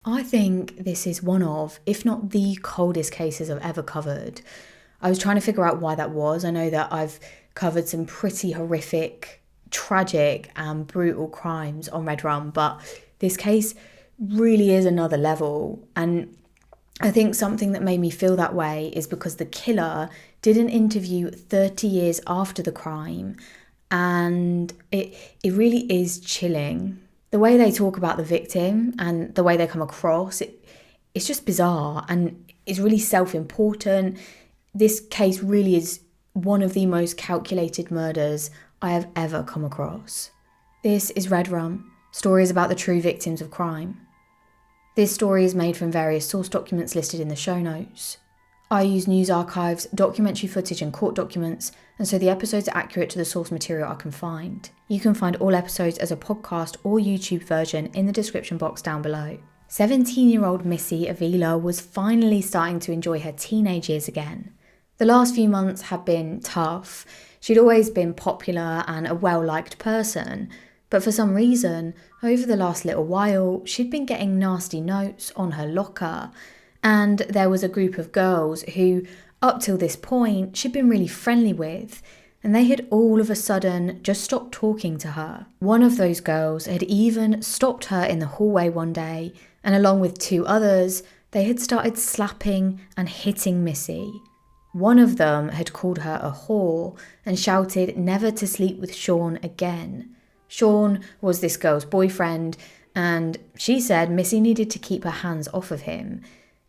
I think this is one of, if not the coldest cases I've ever covered. I was trying to figure out why that was. I know that I've covered some pretty horrific, tragic and brutal crimes on Red Rum, but this case really is another level. And I think something that made me feel that way is because the killer did an interview 30 years after the crime, and it really is chilling. The way they talk about the victim and the way they come across, it's just bizarre and it's really self-important. This case really is one of the most calculated murders I have ever come across. This is Red Rum, stories about the true victims of crime. This story is made from various source documents listed in the show notes. I use news archives, documentary footage and court documents, and so the episodes are accurate to the source material I can find. You can find all episodes as a podcast or YouTube version in the description box down below. 17-year-old Missy Avila was finally starting to enjoy her teenage years again. The last few months had been tough. She'd always been popular and a well-liked person, but for some reason, over the last little while, she'd been getting nasty notes on her locker, and there was a group of girls who, up till this point, she'd been really friendly with, and they had all of a sudden just stopped talking to her. One of those girls had even stopped her in the hallway one day, and along with two others, they had started slapping and hitting Missy. One of them had called her a whore and shouted never to sleep with Sean again. Sean was this girl's boyfriend, and she said Missy needed to keep her hands off of him.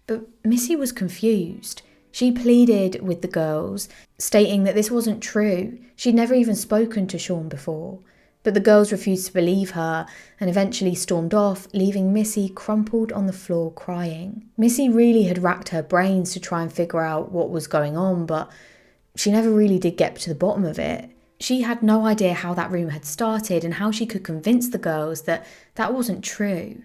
But Missy was confused. She pleaded with the girls, stating that this wasn't true. She'd never even spoken to Sean before. But the girls refused to believe her and eventually stormed off, leaving Missy crumpled on the floor crying. Missy really had racked her brains to try and figure out what was going on, but she never really did get to the bottom of it. She had no idea how that rumour had started and how she could convince the girls that that wasn't true.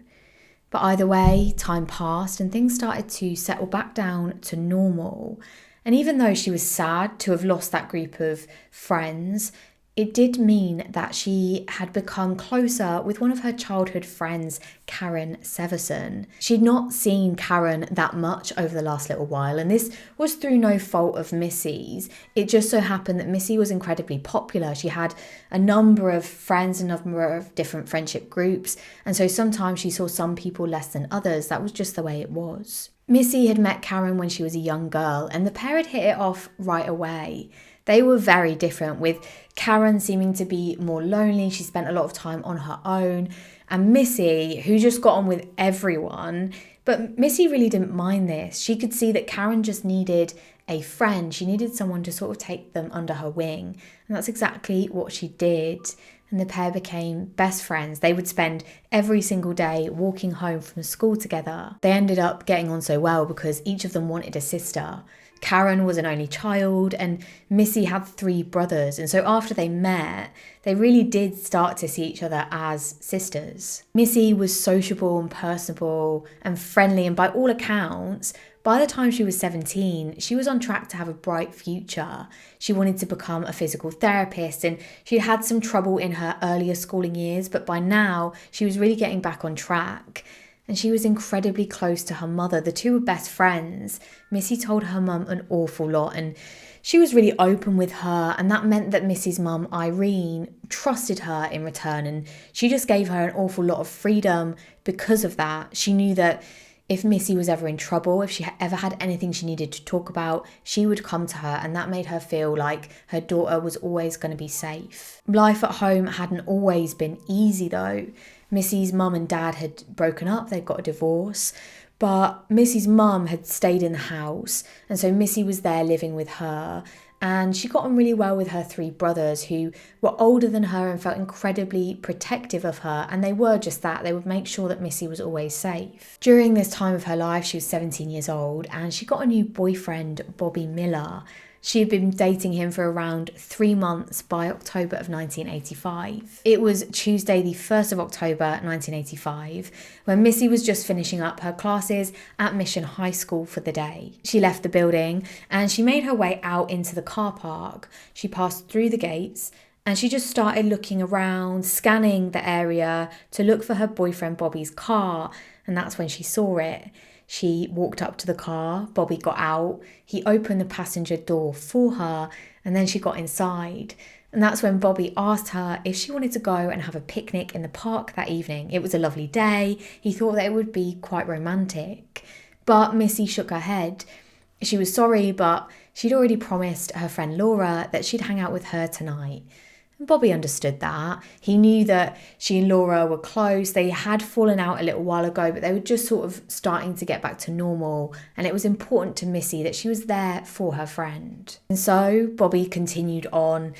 But either way, time passed and things started to settle back down to normal. And even though she was sad to have lost that group of friends, it did mean that she had become closer with one of her childhood friends, Karen Severson. She'd not seen Karen that much over the last little while, and this was through no fault of Missy's. It just so happened that Missy was incredibly popular. She had a number of friends, a number of different friendship groups, and so sometimes she saw some people less than others. That was just the way it was. Missy had met Karen when she was a young girl, and the pair had hit it off right away. They were very different, with Karen seeming to be more lonely. She spent a lot of time on her own. And Missy, who just got on with everyone. But Missy really didn't mind this. She could see that Karen just needed a friend. She needed someone to sort of take them under her wing. And that's exactly what she did. And the pair became best friends. They would spend every single day walking home from school together. They ended up getting on so well because each of them wanted a sister. Karen was an only child and Missy had 3 brothers. And so after they met, they really did start to see each other as sisters. Missy was sociable and personable and friendly, and by all accounts, by the time she was 17, she was on track to have a bright future. She wanted to become a physical therapist, and she'd had some trouble in her earlier schooling years, but by now she was really getting back on track. And she was incredibly close to her mother. The two were best friends. Missy told her mum an awful lot, and she was really open with her, and that meant that Missy's mum, Irene, trusted her in return, and she just gave her an awful lot of freedom because of that. She knew that if Missy was ever in trouble, if she ever had anything she needed to talk about, she would come to her, and that made her feel like her daughter was always going to be safe. Life at home hadn't always been easy though. Missy's mum and dad had broken up, they'd got a divorce, but Missy's mum had stayed in the house, and so Missy was there living with her, and she got on really well with her 3 brothers who were older than her and felt incredibly protective of her, and they were just that. They would make sure that Missy was always safe. During this time of her life, she was 17 years old, and she got a new boyfriend, Bobby Miller. She had been dating him for around 3 months by October of 1985. It was Tuesday, the 1st of October, 1985, when Missy was just finishing up her classes at Mission High School for the day. She left the building and she made her way out into the car park. She passed through the gates and she just started looking around, scanning the area to look for her boyfriend Bobby's car. and that's when she saw it. She walked up to the car, Bobby got out, he opened the passenger door for her, and then she got inside. And that's when Bobby asked her if she wanted to go and have a picnic in the park that evening. It was a lovely day. He thought that it would be quite romantic. But Missy shook her head. She was sorry, but she'd already promised her friend Laura that she'd hang out with her tonight. And Bobby understood that. He knew that she and Laura were close. They had fallen out a little while ago, but they were just sort of starting to get back to normal. And it was important to Missy that she was there for her friend. And so Bobby continued on,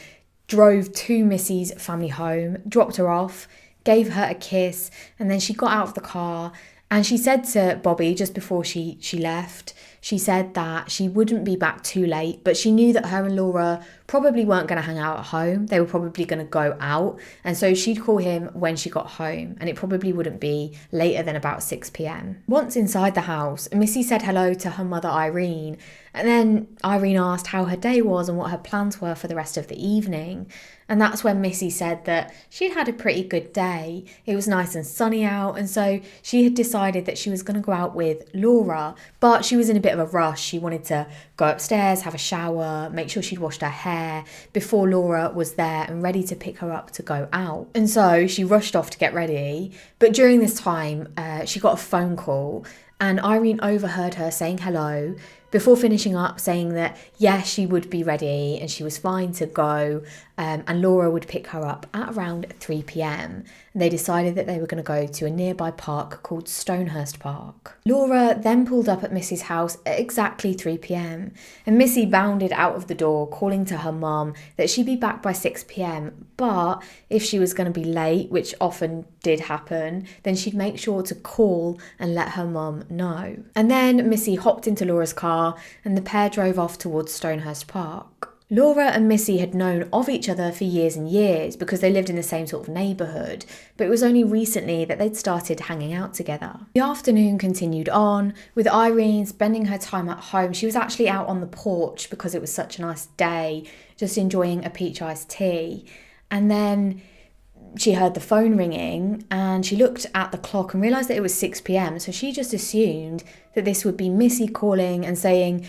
drove to Missy's family home, dropped her off, gave her a kiss, and then she got out of the car and she said to Bobby just before she left, she said that she wouldn't be back too late, but she knew that her and Laura probably weren't going to hang out at home. They were probably going to go out. And so she'd call him when she got home, and it probably wouldn't be later than about 6 p.m. Once inside the house, Missy said hello to her mother, Irene. And then Irene asked how her day was and what her plans were for the rest of the evening. And that's when Missy said that she'd had a pretty good day. It was nice and sunny out, and so she had decided that she was going to go out with Laura, but she was in a bit of a rush. She wanted to go upstairs, have a shower, make sure she'd washed her hair before Laura was there and ready to pick her up to go out. And so she rushed off to get ready, but during this time, she got a phone call, and Irene overheard her saying hello before finishing up saying that, yes, she would be ready and she was fine to go, and Laura would pick her up at around 3 p.m. And they decided that they were going to go to a nearby park called Stonehurst Park. Laura then pulled up at Missy's house at exactly 3 p.m. and Missy bounded out of the door, calling to her mum that she'd be back by 6 p.m. But if she was going to be late, which often did happen, then she'd make sure to call and let her mum know. And then Missy hopped into Laura's car and the pair drove off towards Stonehurst Park. Laura and Missy had known of each other for years and years because they lived in the same sort of neighbourhood, but it was only recently that they'd started hanging out together. The afternoon continued on, with Irene spending her time at home. She was actually out on the porch because it was such a nice day, just enjoying a peach iced tea. And then she heard the phone ringing and she looked at the clock and realised that it was 6 p.m. So she just assumed that this would be Missy calling and saying,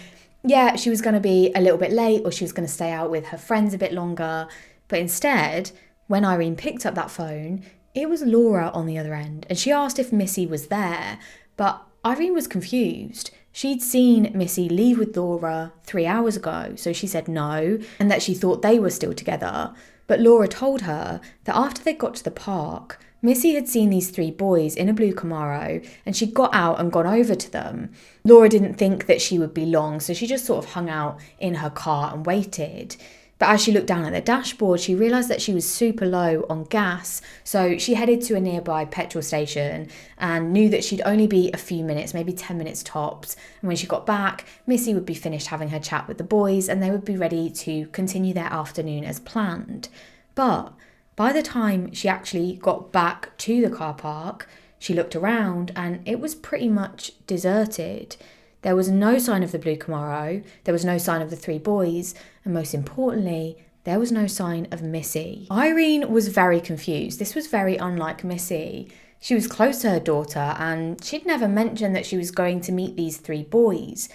yeah, she was going to be a little bit late or she was going to stay out with her friends a bit longer. But instead, when Irene picked up that phone, it was Laura on the other end. And she asked if Missy was there, but Irene was confused. She'd seen Missy leave with Laura 3 hours ago, so she said no, and that she thought they were still together. But Laura told her that after they got to the park, Missy had seen these 3 boys in a blue Camaro and she'd got out and gone over to them. Laura didn't think that she would be long, so she just sort of hung out in her car and waited. But as she looked down at the dashboard, she realised that she was super low on gas, so she headed to a nearby petrol station and knew that she'd only be a few minutes, maybe 10 minutes tops. And when she got back, Missy would be finished having her chat with the boys and they would be ready to continue their afternoon as planned. But by the time she actually got back to the car park, she looked around and it was pretty much deserted. There was no sign of the blue Camaro, there was no sign of the 3 boys, and most importantly, there was no sign of Missy. Irene was very confused. This was very unlike Missy. She was close to her daughter and she'd never mentioned that she was going to meet these 3 boys.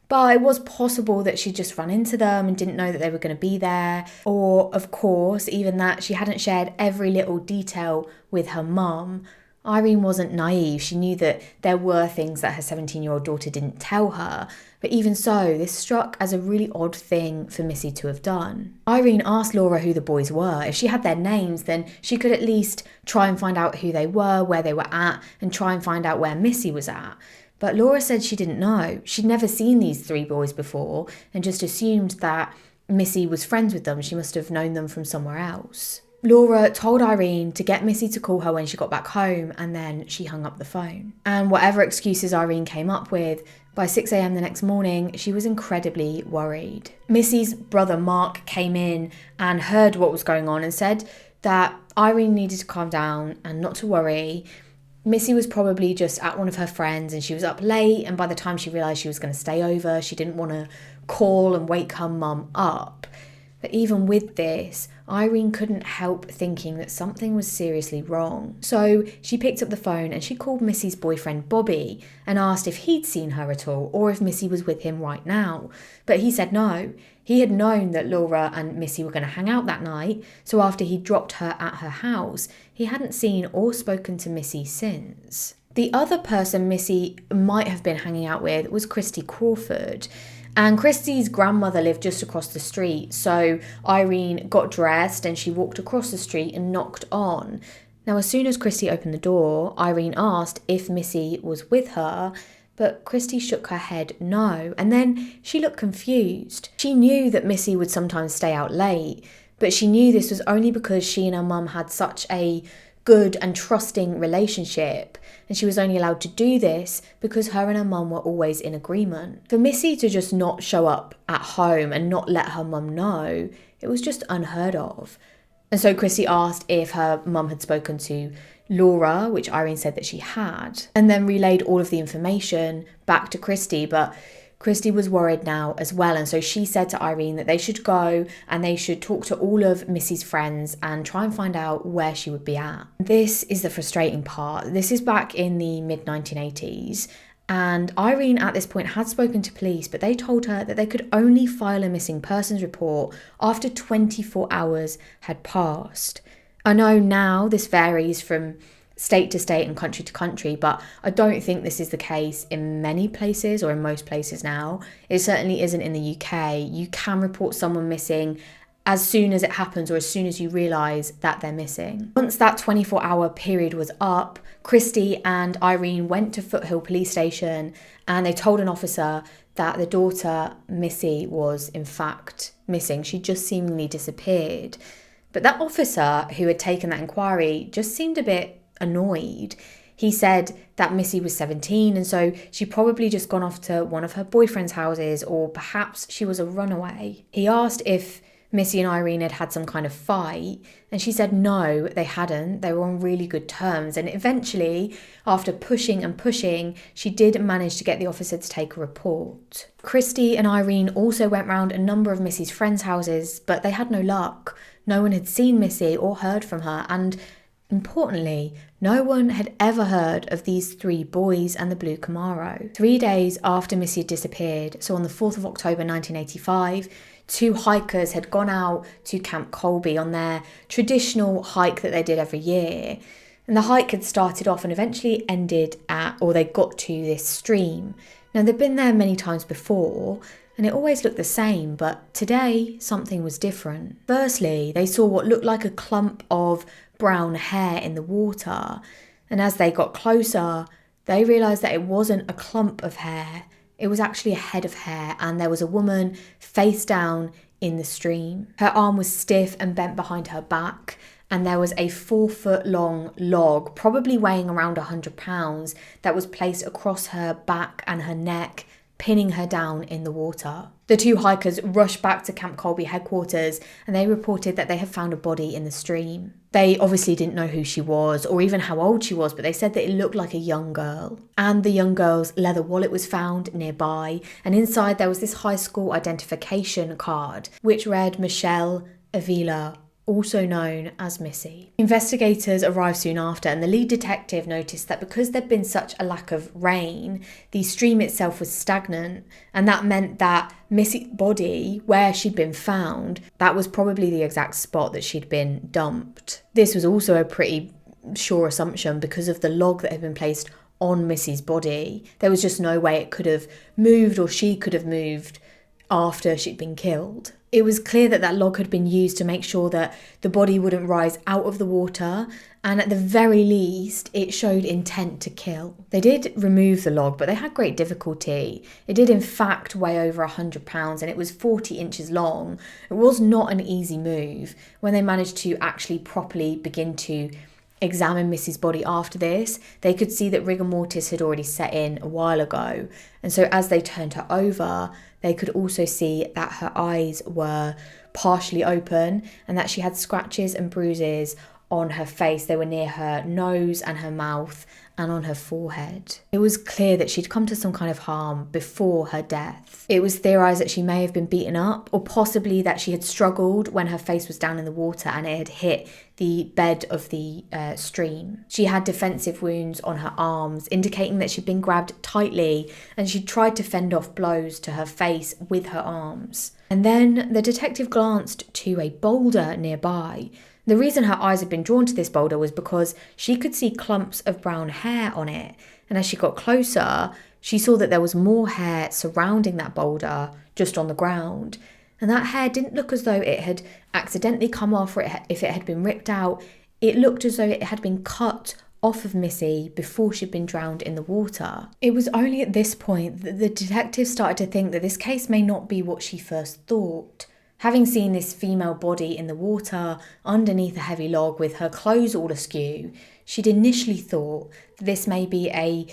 But it was possible that she'd just run into them and didn't know that they were going to be there. Or, of course, even that she hadn't shared every little detail with her mum. Irene wasn't naive. She knew that there were things that her 17-year-old daughter didn't tell her. But even so, this struck as a really odd thing for Missy to have done. Irene asked Laura who the boys were. If she had their names, then she could at least try and find out who they were, where they were at, and try and find out where Missy was at. But Laura said she didn't know. She'd never seen these 3 boys before and just assumed that Missy was friends with them. She must have known them from somewhere else. Laura told Irene to get Missy to call her when she got back home, and then she hung up the phone. And whatever excuses Irene came up with, by 6 a.m. the next morning, she was incredibly worried. Missy's brother Mark came in and heard what was going on and said that Irene needed to calm down and not to worry. Missy was probably just at one of her friends and she was up late, and by the time she realised she was going to stay over, she didn't want to call and wake her mum up. But even with this, Irene couldn't help thinking that something was seriously wrong. So she picked up the phone and she called Missy's boyfriend Bobby and asked if he'd seen her at all or if Missy was with him right now. But he said no. He had known that Laura and Missy were going to hang out that night, so after he dropped her at her house, he hadn't seen or spoken to Missy since. The other person Missy might have been hanging out with was Christy Crawford. And Christy's grandmother lived just across the street, so Irene got dressed and she walked across the street and knocked on. Now, as soon as Christy opened the door, Irene asked if Missy was with her, but Christy shook her head no, and then she looked confused. She knew that Missy would sometimes stay out late, but she knew this was only because she and her mum had such a good and trusting relationship, and she was only allowed to do this because her and her mum were always in agreement. For Missy to just not show up at home and not let her mum know, it was just unheard of. And so Christy asked if her mum had spoken to Laura, which Irene said that she had, and then relayed all of the information back to Christy, but Christy was worried now as well, and so she said to Irene that they should go and they should talk to all of Missy's friends and try and find out where she would be at. This is the frustrating part. This is back in the mid-1980s, and Irene at this point had spoken to police, but they told her that they could only file a missing persons report after 24 hours had passed. I know now this varies from state to state and country to country, but I don't think this is the case in many places or in most places now. It certainly isn't in the UK. You can report someone missing as soon as it happens or as soon as you realise that they're missing. Once that 24-hour period was up, Christy and Irene went to Foothill Police Station and they told an officer that the daughter, Missy, was in fact missing. She just seemingly disappeared. But that officer who had taken that inquiry just seemed a bit annoyed. He said that Missy was 17 and so she'd probably just gone off to one of her boyfriend's houses, or perhaps she was a runaway. He asked if Missy and Irene had had some kind of fight, and she said no, they hadn't. They were on really good terms, and eventually, after pushing and pushing, she did manage to get the officer to take a report. Christy and Irene also went round a number of Missy's friends' houses, but they had no luck. No one had seen Missy or heard from her, and importantly, no one had ever heard of these three boys and the blue Camaro. 3 days after Missy had disappeared, so on the 4th of October 1985, two hikers had gone out to Camp Colby on their traditional hike that they did every year. And the hike had started off and eventually ended at, or they got to this stream. Now, they'd been there many times before, and it always looked the same, but today something was different. Firstly, they saw what looked like a clump of brown hair in the water, and as they got closer, they realised that it wasn't a clump of hair, it was actually a head of hair, and there was a woman face down in the stream. Her arm was stiff and bent behind her back, and there was a 4-foot long log, probably weighing around 100 pounds, that was placed across her back and her neck, pinning her down in the water. The two hikers rushed back to Camp Colby headquarters and they reported that they had found a body in the stream. They obviously didn't know who she was or even how old she was, but they said that it looked like a young girl. And the young girl's leather wallet was found nearby, and inside there was this high school identification card which read Michelle Avila, also known as Missy. Investigators arrived soon after, and the lead detective noticed that because there'd been such a lack of rain, the stream itself was stagnant, and that meant that Missy's body, where she'd been found, that was probably the exact spot that she'd been dumped. This was also a pretty sure assumption because of the log that had been placed on Missy's body. There was just no way it could have moved or she could have moved after she'd been killed. It was clear that that log had been used to make sure that the body wouldn't rise out of the water, and at the very least, it showed intent to kill. They did remove the log, but they had great difficulty. It did in fact weigh over 100 pounds and it was 40 inches long. It was not an easy move. When they managed to actually properly begin to examine Missy's body after this, they could see that rigor mortis had already set in a while ago. And so as they turned her over, they could also see that her eyes were partially open and that she had scratches and bruises on her face. They were near her nose and her mouth and on her forehead. It was clear that she'd come to some kind of harm before her death. It was theorised that she may have been beaten up, or possibly that she had struggled when her face was down in the water and it had hit the bed of the stream. She had defensive wounds on her arms, indicating that she'd been grabbed tightly and she tried to fend off blows to her face with her arms. And then the detective glanced to a boulder nearby. The reason her eyes had been drawn to this boulder was because she could see clumps of brown hair on it. And as she got closer, she saw that there was more hair surrounding that boulder just on the ground. And that hair didn't look as though it had accidentally come off, or if it had been ripped out. It looked as though it had been cut off of Missy before she'd been drowned in the water. It was only at this point that the detective started to think that this case may not be what she first thought. Having seen this female body in the water underneath a heavy log with her clothes all askew, she'd initially thought that this may be a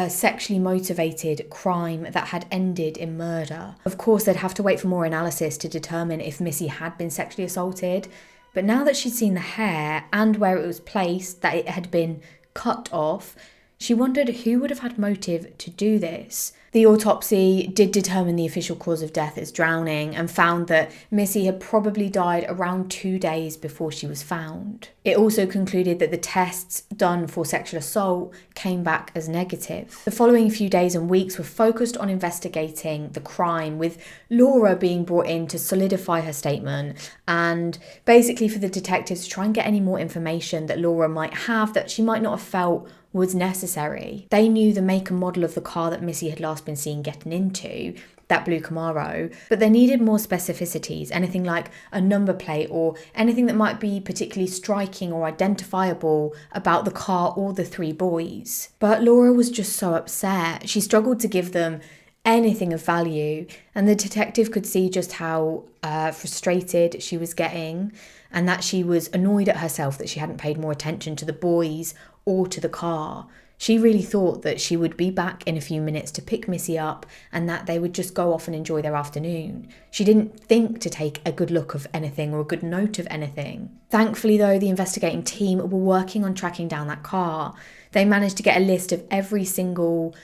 sexually motivated crime that had ended in murder. Of course, they'd have to wait for more analysis to determine if Missy had been sexually assaulted, but now that she'd seen the hair and where it was placed, that it had been cut off, she wondered who would have had motive to do this. The autopsy did determine the official cause of death as drowning and found that Missy had probably died around 2 days before she was found. It also concluded that the tests done for sexual assault came back as negative. The following few days and weeks were focused on investigating the crime, with Laura being brought in to solidify her statement and basically for the detectives to try and get any more information that Laura might have that she might not have felt was necessary. They knew the make and model of the car that Missy had last been seen getting into, that blue Camaro, but they needed more specificities, anything like a number plate or anything that might be particularly striking or identifiable about the car or the three boys. But Laura was just so upset. She struggled to give them anything of value, and the detective could see just how frustrated she was getting, and that she was annoyed at herself that she hadn't paid more attention to the boys or to the car. She really thought that she would be back in a few minutes to pick Missy up and that they would just go off and enjoy their afternoon. She didn't think to take a good look of anything or a good note of anything. Thankfully, though, the investigating team were working on tracking down that car. They managed to get a list of every single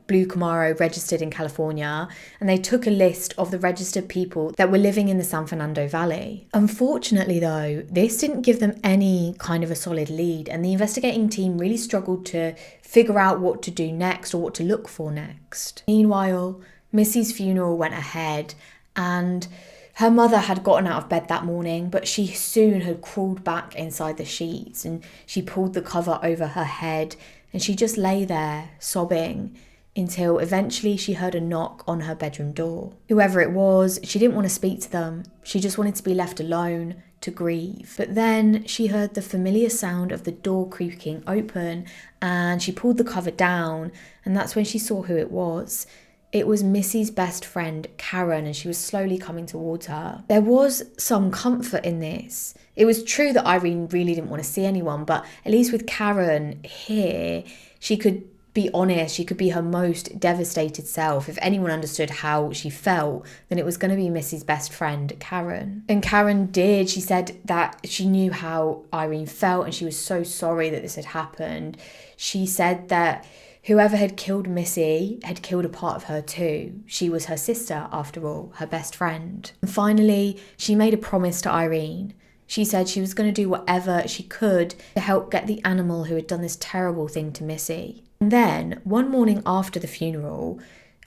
blue Camaro registered in California, and they took a list of the registered people that were living in the San Fernando Valley. Unfortunately, though, this didn't give them any kind of a solid lead, and the investigating team really struggled to figure out what to do next or what to look for next. Meanwhile, Missy's funeral went ahead, and her mother had gotten out of bed that morning, but she soon had crawled back inside the sheets, and she pulled the cover over her head, and she just lay there sobbing until eventually she heard a knock on her bedroom door. Whoever it was, she didn't want to speak to them. She just wanted to be left alone to grieve. But then she heard the familiar sound of the door creaking open, and she pulled the cover down, and that's when she saw who it was. It was Missy's best friend, Karen, and she was slowly coming towards her. There was some comfort in this. It was true that Irene really didn't want to see anyone, but at least with Karen here, she could be honest, she could be her most devastated self. If anyone understood how she felt, then it was going to be Missy's best friend, Karen. And Karen did. She said that she knew how Irene felt and she was so sorry that this had happened. She said that whoever had killed Missy had killed a part of her too. She was her sister, after all, her best friend. And finally, she made a promise to Irene. She said she was going to do whatever she could to help get the animal who had done this terrible thing to Missy. And then, one morning after the funeral,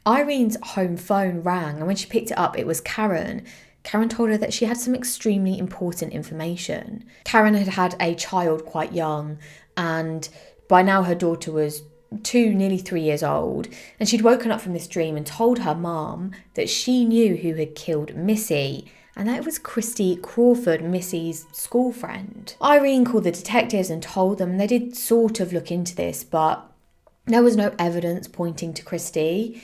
Irene's home phone rang, and when she picked it up, it was Karen. Karen told her that she had some extremely important information. Karen had had a child quite young, and by now her daughter was 2, nearly 3 years old, and she'd woken up from this dream and told her mum that she knew who had killed Missy, and that it was Christy Crawford, Missy's school friend. Irene called the detectives and told them, and they did sort of look into this, but there was no evidence pointing to Christy,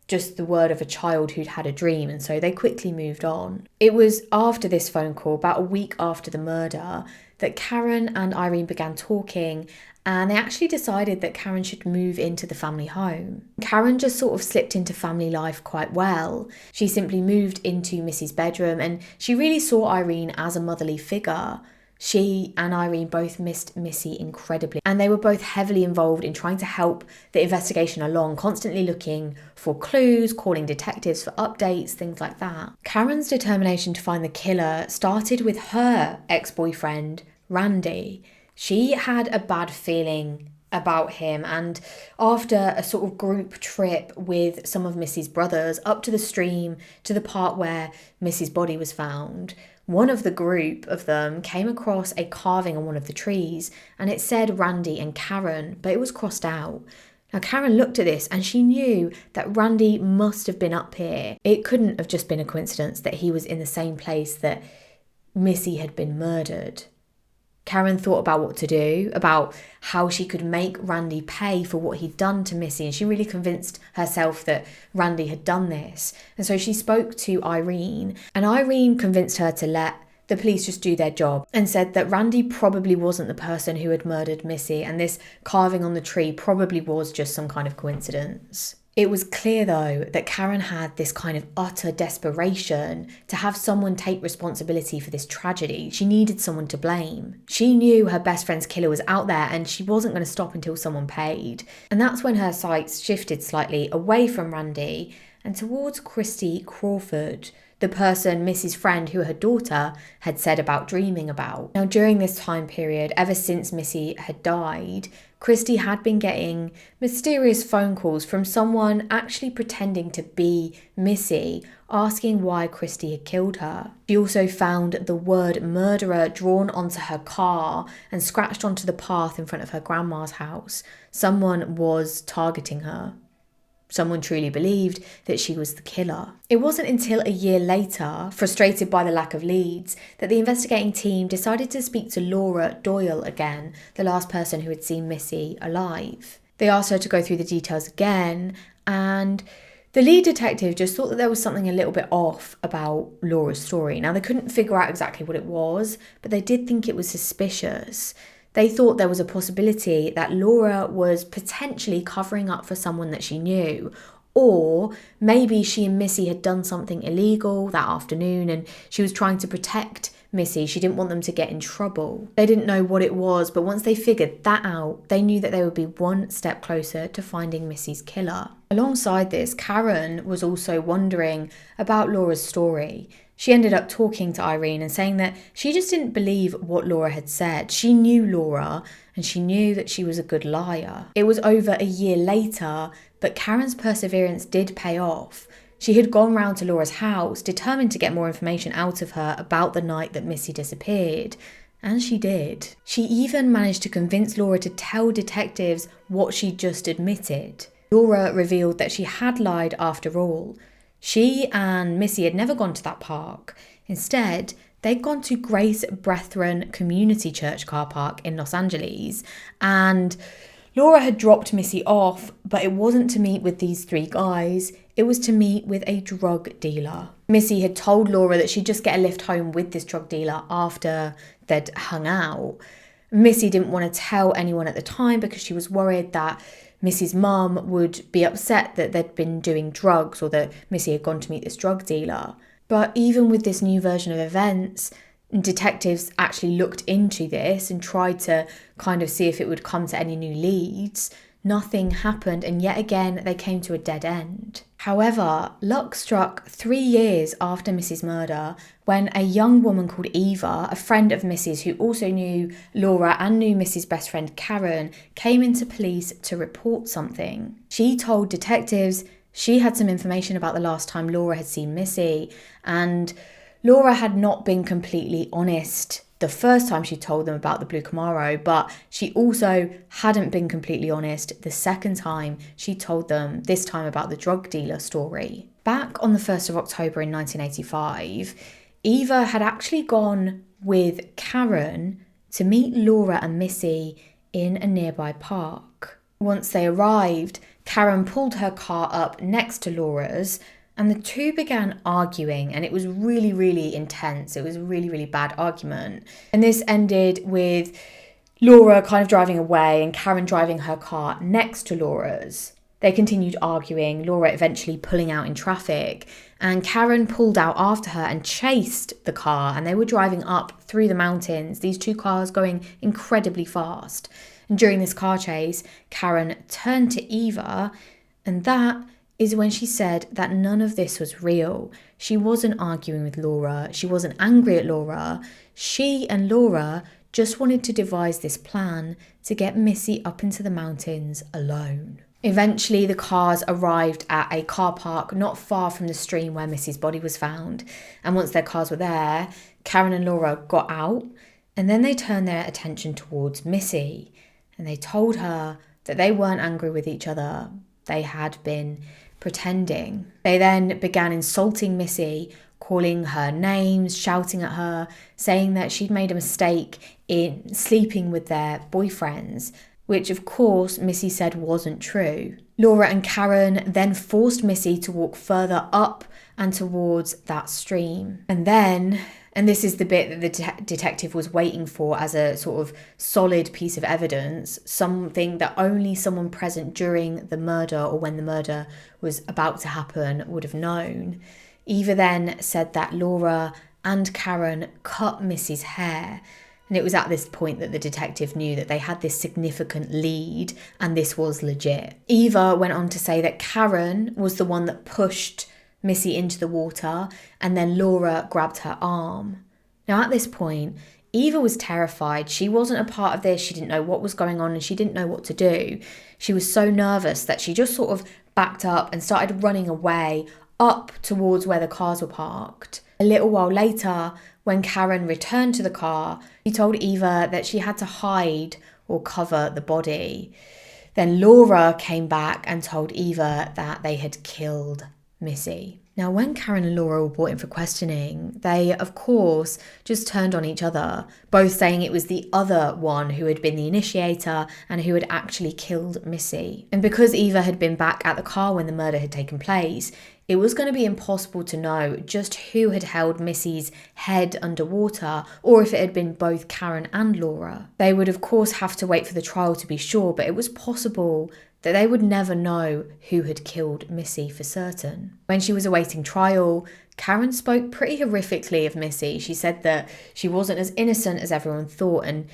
just the word of a child who'd had a dream, and so they quickly moved on. It was after this phone call, about a week after the murder, that Karen and Irene began talking, and they actually decided that Karen should move into the family home. Karen just sort of slipped into family life quite well. She simply moved into Missy's bedroom, and she really saw Irene as a motherly figure. She and Irene both missed Missy incredibly, and they were both heavily involved in trying to help the investigation along, constantly looking for clues, calling detectives for updates, things like that. Karen's determination to find the killer started with her ex-boyfriend, Randy. She had a bad feeling about him, and after a sort of group trip with some of Missy's brothers up to the stream to the part where Missy's body was found, one of the group of them came across a carving on one of the trees, and it said Randy and Karen, but it was crossed out. Now Karen looked at this and she knew that Randy must have been up here. It couldn't have just been a coincidence that he was in the same place that Missy had been murdered. Karen thought about what to do, about how she could make Randy pay for what he'd done to Missy, and she really convinced herself that Randy had done this. And so she spoke to Irene, and Irene convinced her to let the police just do their job, and said that Randy probably wasn't the person who had murdered Missy, and this carving on the tree probably was just some kind of coincidence. It was clear, though, that Karen had this kind of utter desperation to have someone take responsibility for this tragedy. She needed someone to blame. She knew her best friend's killer was out there and she wasn't going to stop until someone paid. And that's when her sights shifted slightly away from Randy and towards Christy Crawford, the person, Missy's friend, who her daughter had said about dreaming about. Now, during this time period, ever since Missy had died, Christy had been getting mysterious phone calls from someone actually pretending to be Missy, asking why Christy had killed her. She also found the word murderer drawn onto her car and scratched onto the path in front of her grandma's house. Someone was targeting her. Someone truly believed that she was the killer. It wasn't until a year later, frustrated by the lack of leads, that the investigating team decided to speak to Laura Doyle again, the last person who had seen Missy alive. They asked her to go through the details again, and the lead detective just thought that there was something a little bit off about Laura's story. Now, they couldn't figure out exactly what it was, but they did think it was suspicious. They thought there was a possibility that Laura was potentially covering up for someone that she knew, or maybe she and Missy had done something illegal that afternoon and she was trying to protect Missy. She didn't want them to get in trouble. They didn't know what it was, but once they figured that out, they knew that they would be one step closer to finding Missy's killer. Alongside this, Karen was also wondering about Laura's story. She ended up talking to Irene and saying that she just didn't believe what Laura had said. She knew Laura and she knew that she was a good liar. It was over a year later, but Karen's perseverance did pay off. She had gone round to Laura's house, determined to get more information out of her about the night that Missy disappeared. And she did. She even managed to convince Laura to tell detectives what she'd just admitted. Laura revealed that she had lied after all. She and Missy had never gone to that park. Instead, they'd gone to Grace Brethren Community Church car park in Los Angeles, and Laura had dropped Missy off, but it wasn't to meet with these three guys, it was to meet with a drug dealer. Missy had told Laura that she'd just get a lift home with this drug dealer after they'd hung out. Missy didn't want to tell anyone at the time because she was worried that Missy's mum would be upset that they'd been doing drugs or that Missy had gone to meet this drug dealer. But even with this new version of events, detectives actually looked into this and tried to kind of see if it would come to any new leads. Nothing happened, and yet again they came to a dead end. However, luck struck 3 years after Missy's murder when a young woman called Eva, a friend of Missy's who also knew Laura and knew Missy's best friend Karen, came into police to report something. She told detectives she had some information about the last time Laura had seen Missy, and Laura had not been completely honest the first time she told them about the blue Camaro, but she also hadn't been completely honest the second time she told them, this time about the drug dealer story. Back on the 1st of October in 1985, Eva had actually gone with Karen to meet Laura and Missy in a nearby park. Once they arrived, Karen pulled her car up next to Laura's, and the two began arguing, and it was really, really intense. It was a really, really bad argument. And this ended with Laura kind of driving away and Karen driving her car next to Laura's. They continued arguing, Laura eventually pulling out in traffic, and Karen pulled out after her and chased the car, and they were driving up through the mountains, these two cars going incredibly fast. And during this car chase, Karen turned to Eva, and that is when she said that none of this was real. She wasn't arguing with Laura. She wasn't angry at Laura. She and Laura just wanted to devise this plan to get Missy up into the mountains alone. Eventually, the cars arrived at a car park not far from the stream where Missy's body was found. And once their cars were there, Karen and Laura got out, and then they turned their attention towards Missy. And they told her that they weren't angry with each other. They had been pretending. They then began insulting Missy, calling her names, shouting at her, saying that she'd made a mistake in sleeping with their boyfriends, which of course Missy said wasn't true. Laura and Karen then forced Missy to walk further up and towards that stream. And then, and this is the bit that the detective was waiting for as a sort of solid piece of evidence, something that only someone present during the murder or when the murder was about to happen would have known. Eva then said that Laura and Karen cut Missy's hair. And it was at this point that the detective knew that they had this significant lead and this was legit. Eva went on to say that Karen was the one that pushed Missy into the water and then Laura grabbed her arm. Now at this point, Eva was terrified. She wasn't a part of this. She didn't know what was going on and she didn't know what to do. She was so nervous that she just sort of backed up and started running away up towards where the cars were parked. A little while later, when Karen returned to the car, she told Eva that she had to hide or cover the body. Then Laura came back and told Eva that they had killed Missy. Now, when Karen and Laura were brought in for questioning, they, of course, just turned on each other, both saying it was the other one who had been the initiator and who had actually killed Missy. And because Eva had been back at the car when the murder had taken place, it was going to be impossible to know just who had held Missy's head underwater or if it had been both Karen and Laura. They would, of course, have to wait for the trial to be sure, but it was possible that they would never know who had killed Missy for certain. When she was awaiting trial, Karen spoke pretty horrifically of Missy. She said that she wasn't as innocent as everyone thought. And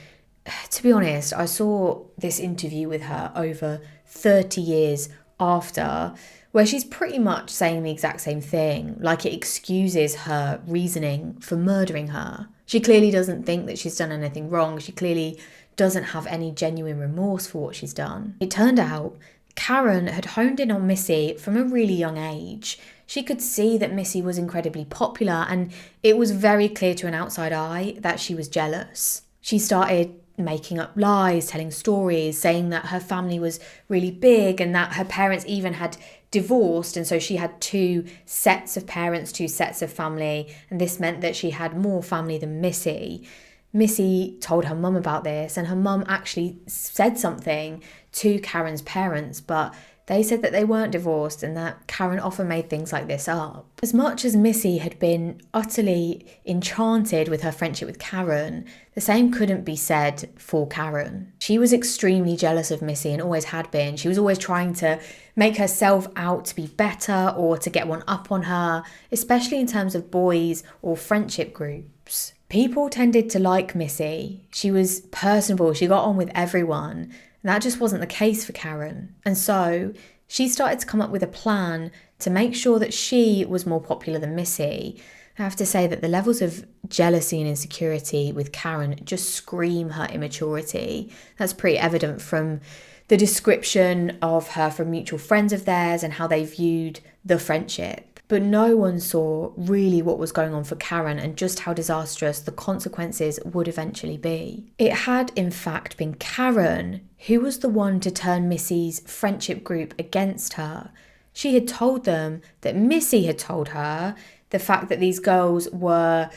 to be honest, I saw this interview with her over 30 years after, where she's pretty much saying the exact same thing, like it excuses her reasoning for murdering her. She clearly doesn't think that she's done anything wrong. She clearly doesn't have any genuine remorse for what she's done. It turned out Karen had honed in on Missy from a really young age. She could see that Missy was incredibly popular and it was very clear to an outside eye that she was jealous. She started making up lies, telling stories, saying that her family was really big and that her parents even had divorced, and so she had two sets of parents, two sets of family, and this meant that she had more family than Missy. Missy told her mum about this, and her mum actually said something to Karen's parents, but they said that they weren't divorced and that Karen often made things like this up. As much as Missy had been utterly enchanted with her friendship with Karen, the same couldn't be said for Karen. She was extremely jealous of Missy and always had been. She was always trying to make herself out to be better or to get one up on her, especially in terms of boys or friendship groups. People tended to like Missy. She was personable, she got on with everyone. That just wasn't the case for Karen. And so she started to come up with a plan to make sure that she was more popular than Missy. I have to say that the levels of jealousy and insecurity with Karen just scream her immaturity. That's pretty evident from the description of her from mutual friends of theirs and how they viewed the friendship. But no one saw really what was going on for Karen and just how disastrous the consequences would eventually be. It had, in fact, been Karen who was the one to turn Missy's friendship group against her. She had told them that Missy had told her the fact that these girls were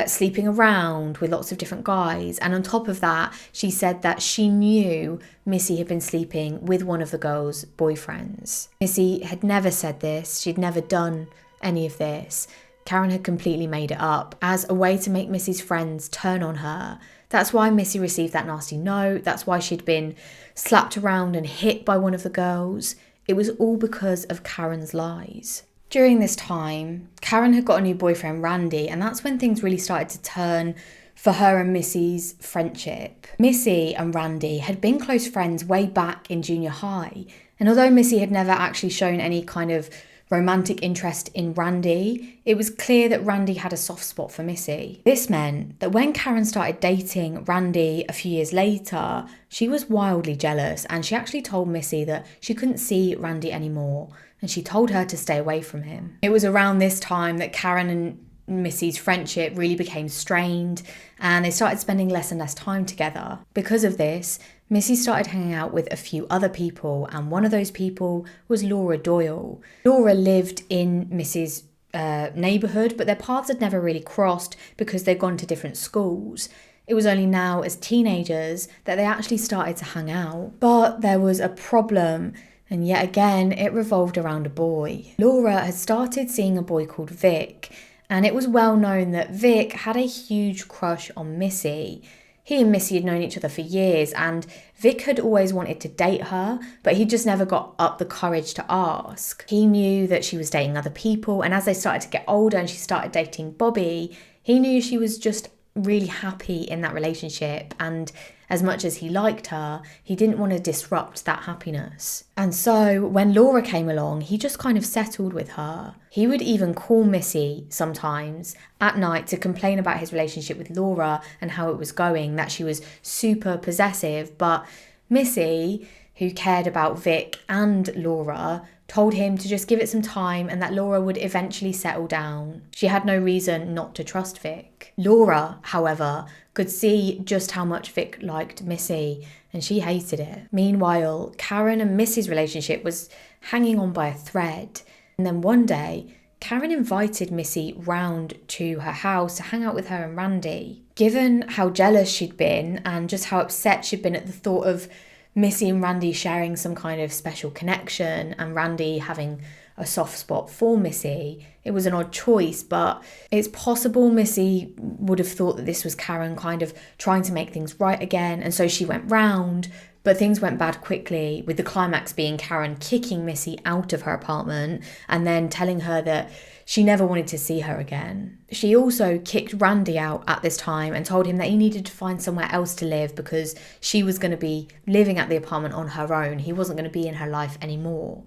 sleeping around with lots of different guys. And on top of that, she said that she knew Missy had been sleeping with one of the girls' boyfriends. Missy had never said this. She'd never done any of this. Karen had completely made it up as a way to make Missy's friends turn on her. That's why Missy received that nasty note. That's why she'd been slapped around and hit by one of the girls. it was all because of Karen's lies. During this time, Karen had got a new boyfriend, Randy, and that's when things really started to turn for her and Missy's friendship. Missy and Randy had been close friends way back in junior high, and although Missy had never actually shown any kind of romantic interest in Randy, it was clear that Randy had a soft spot for Missy. This meant that when Karen started dating Randy a few years later, she was wildly jealous, and she actually told Missy that she couldn't see Randy anymore, and she told her to stay away from him. It was around this time that Karen and Missy's friendship really became strained, and they started spending less and less time together. Because of this, Missy started hanging out with a few other people, and one of those people was Laura Doyle. Laura lived in Missy's neighbourhood, but their paths had never really crossed because they'd gone to different schools. It was only now as teenagers that they actually started to hang out. But there was a problem, and yet again it revolved around a boy. Laura had started seeing a boy called Vic, and it was well known that Vic had a huge crush on Missy. He and Missy had known each other for years, and Vic had always wanted to date her, but he just never got up the courage to ask. He knew that she was dating other people, and as they started to get older and she started dating Bobby, he knew she was just really happy in that relationship, and as much as he liked her, he didn't want to disrupt that happiness. And so when Laura came along, he just kind of settled with her. He would even call Missy sometimes at night to complain about his relationship with Laura and how it was going, that she was super possessive. But Missy, who cared about Vic and Laura, told him to just give it some time and that Laura would eventually settle down. She had no reason not to trust Vic. Laura, however, could see just how much Vic liked Missy, and she hated it. Meanwhile, Karen and Missy's relationship was hanging on by a thread. And then one day, Karen invited Missy round to her house to hang out with her and Randy. Given how jealous she'd been and just how upset she'd been at the thought of Missy and Randy sharing some kind of special connection and Randy having a soft spot for Missy, it was an odd choice, but it's possible Missy would have thought that this was Karen kind of trying to make things right again, and so she went round, but things went bad quickly, with the climax being Karen kicking Missy out of her apartment and then telling her that she never wanted to see her again. She also kicked Randy out at this time and told him that he needed to find somewhere else to live because she was going to be living at the apartment on her own. He wasn't going to be in her life anymore.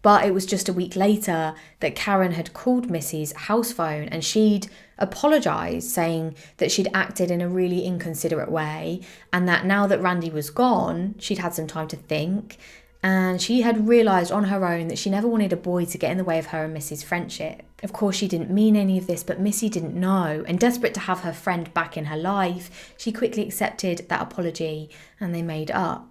But it was just a week later that Karen had called Missy's house phone and she'd apologised, saying that she'd acted in a really inconsiderate way and that now that Randy was gone, she'd had some time to think, and she had realised on her own that she never wanted a boy to get in the way of her and Missy's friendship. Of course, she didn't mean any of this, but Missy didn't know, and desperate to have her friend back in her life, she quickly accepted that apology and they made up.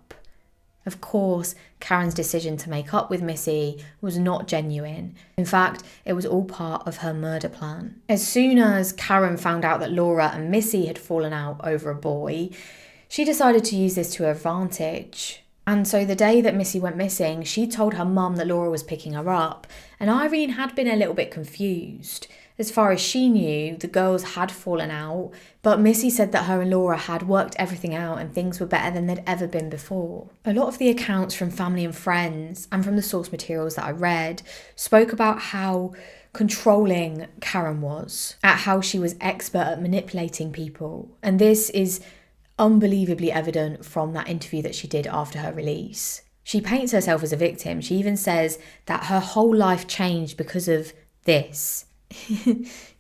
Of course, Karen's decision to make up with Missy was not genuine. In fact, it was all part of her murder plan. As soon as Karen found out that Laura and Missy had fallen out over a boy, she decided to use this to her advantage. And so the day that Missy went missing, she told her mum that Laura was picking her up, and Irene had been a little bit confused. As far as she knew, the girls had fallen out, but Missy said that her and Laura had worked everything out and things were better than they'd ever been before. A lot of the accounts from family and friends, and from the source materials that I read, spoke about how controlling Karen was, at how she was expert at manipulating people. And this is unbelievably evident from that interview that she did after her release. She paints herself as a victim. She even says that her whole life changed because of this.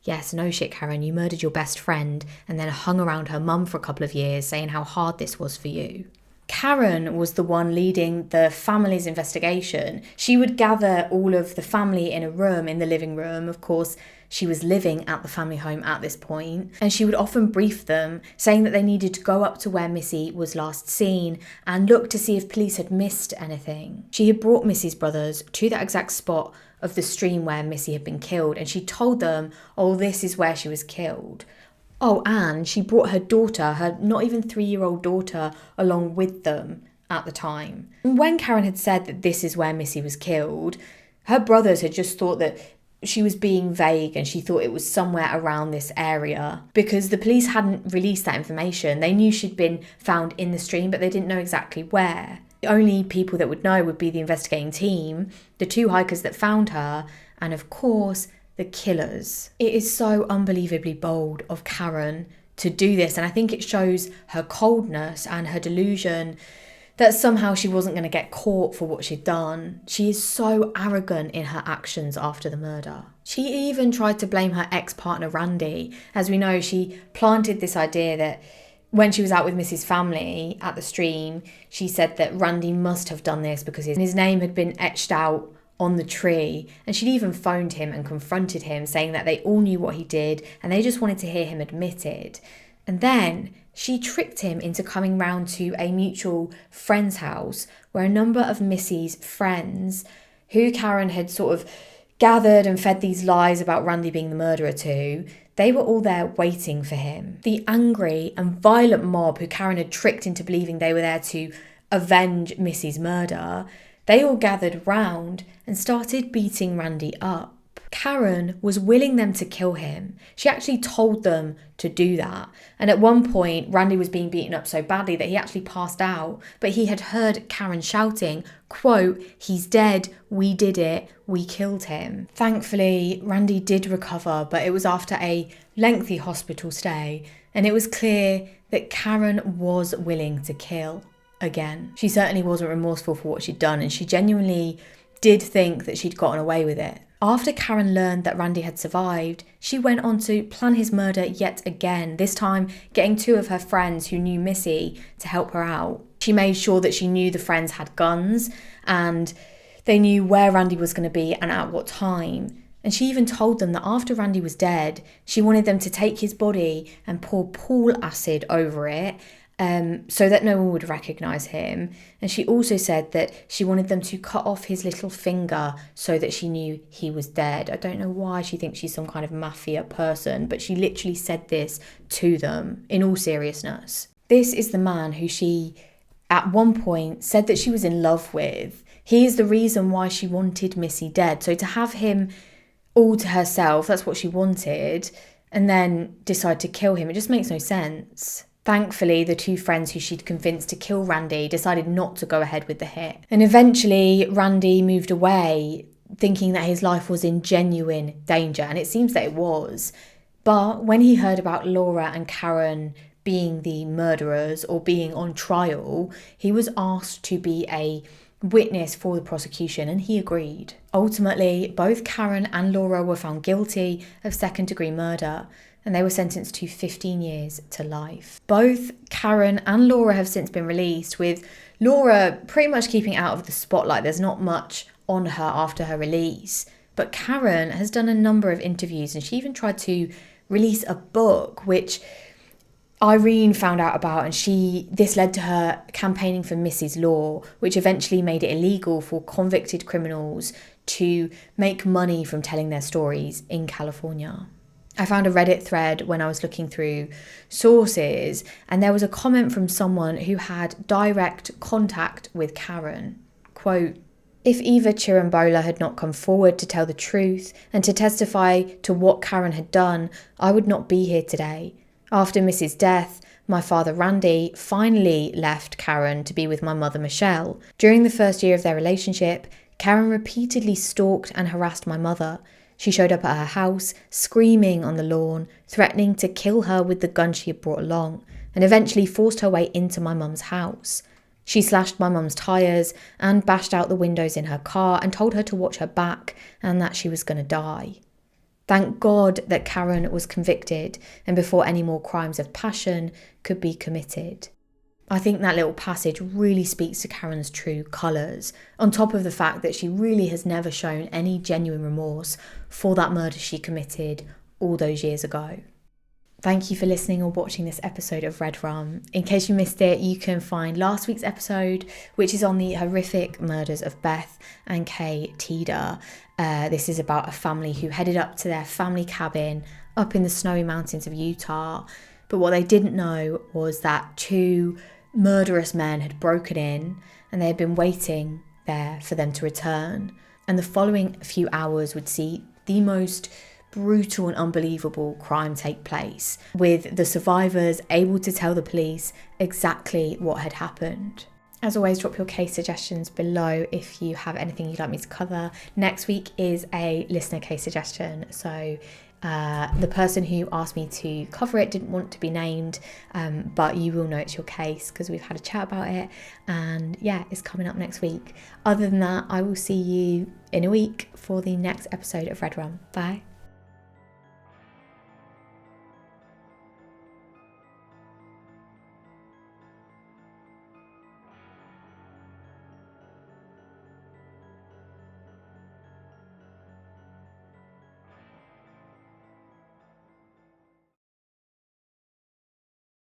Yes, no shit, Karen, you murdered your best friend and then hung around her mum for a couple of years saying how hard this was for you. Karen was the one leading the family's investigation. She would gather all of the family in a room, in the living room. Of course, she was living at the family home at this point, and she would often brief them, saying that they needed to go up to where Missy was last seen and look to see if police had missed anything. She had brought Missy's brothers to that exact spot of the stream where Missy had been killed, and she told them, oh, this is where she was killed. Oh, and she brought her daughter, her not even 3-year-old daughter, along with them at the time. And when Karen had said that this is where Missy was killed, her brothers had just thought that she was being vague and she thought it was somewhere around this area because the police hadn't released that information. They knew she'd been found in the stream, but they didn't know exactly where. The only people that would know would be the investigating team, the 2 hikers that found her, and of course, the killers. It is so unbelievably bold of Karen to do this, and I think it shows her coldness and her delusion that somehow she wasn't going to get caught for what she'd done. She is so arrogant in her actions after the murder. She even tried to blame her ex-partner Randy. As we know, she planted this idea that when she was out with Missy's family at the stream, she said that Randy must have done this because his name had been etched out on the tree, and she'd even phoned him and confronted him, saying that they all knew what he did and they just wanted to hear him admit it. And then she tricked him into coming round to a mutual friend's house where a number of Missy's friends, who Karen had sort of gathered and fed these lies about Randy being the murderer to, they were all there waiting for him. The angry and violent mob who Karen had tricked into believing they were there to avenge Missy's murder, they all gathered round and started beating Randy up. Karen was willing them to kill him. She actually told them to do that. And at one point, Randy was being beaten up so badly that he actually passed out. But he had heard Karen shouting, quote, "He's dead, we did it, we killed him." Thankfully, Randy did recover, but it was after a lengthy hospital stay. And it was clear that Karen was willing to kill again. She certainly wasn't remorseful for what she'd done, and she genuinely did think that she'd gotten away with it. After Karen learned that Randy had survived, she went on to plan his murder yet again, this time getting 2 of her friends who knew Missy to help her out. She made sure that she knew the friends had guns and they knew where Randy was going to be and at what time. And she even told them that after Randy was dead, she wanted them to take his body and pour pool acid over it, so that no one would recognise him. And she also said that she wanted them to cut off his little finger so that she knew he was dead. I don't know why she thinks she's some kind of mafia person, but she literally said this to them in all seriousness. This is the man who she, at one point, said that she was in love with. He is the reason why she wanted Missy dead. So to have him all to herself, that's what she wanted, and then decide to kill him, it just makes no sense. Thankfully, the 2 friends who she'd convinced to kill Randy decided not to go ahead with the hit. And eventually, Randy moved away, thinking that his life was in genuine danger, and it seems that it was. But when he heard about Laura and Karen being the murderers or being on trial, he was asked to be a witness for the prosecution, and he agreed. Ultimately, both Karen and Laura were found guilty of second-degree murder, and they were sentenced to 15 years to life. Both Karen and Laura have since been released, with Laura pretty much keeping out of the spotlight. There's not much on her after her release. But Karen has done a number of interviews, and she even tried to release a book, which Irene found out about, and this led to her campaigning for Missy's Law, which eventually made it illegal for convicted criminals to make money from telling their stories in California. I found a Reddit thread when I was looking through sources, and there was a comment from someone who had direct contact with Karen. Quote, "If Eva Chirambola had not come forward to tell the truth and to testify to what Karen had done, I would not be here today. After Missy's death, my father Randy finally left Karen to be with my mother Michelle. During the first year of their relationship, Karen repeatedly stalked and harassed my mother. She showed up at her house, screaming on the lawn, threatening to kill her with the gun she had brought along, and eventually forced her way into my mum's house. She slashed my mum's tyres and bashed out the windows in her car and told her to watch her back and that she was going to die. Thank God that Karen was convicted and before any more crimes of passion could be committed." I think that little passage really speaks to Karen's true colours, on top of the fact that she really has never shown any genuine remorse for that murder she committed all those years ago. Thank you for listening or watching this episode of Red Rum. In case you missed it, you can find last week's episode, which is on the horrific murders of Beth and Kay Tida. This is about a family who headed up to their family cabin up in the snowy mountains of Utah. But what they didn't know was that 2 murderous men had broken in and they had been waiting there for them to return. And the following few hours would see the most brutal and unbelievable crime take place, with the survivors able to tell the police exactly what had happened. As always, drop your case suggestions below if you have anything you'd like me to cover. Next week is a listener case suggestion. So the person who asked me to cover it didn't want to be named, but you will know it's your case because we've had a chat about it. And yeah, it's coming up next week. Other than that, I will see you in a week for the next episode of Red Rum. Bye.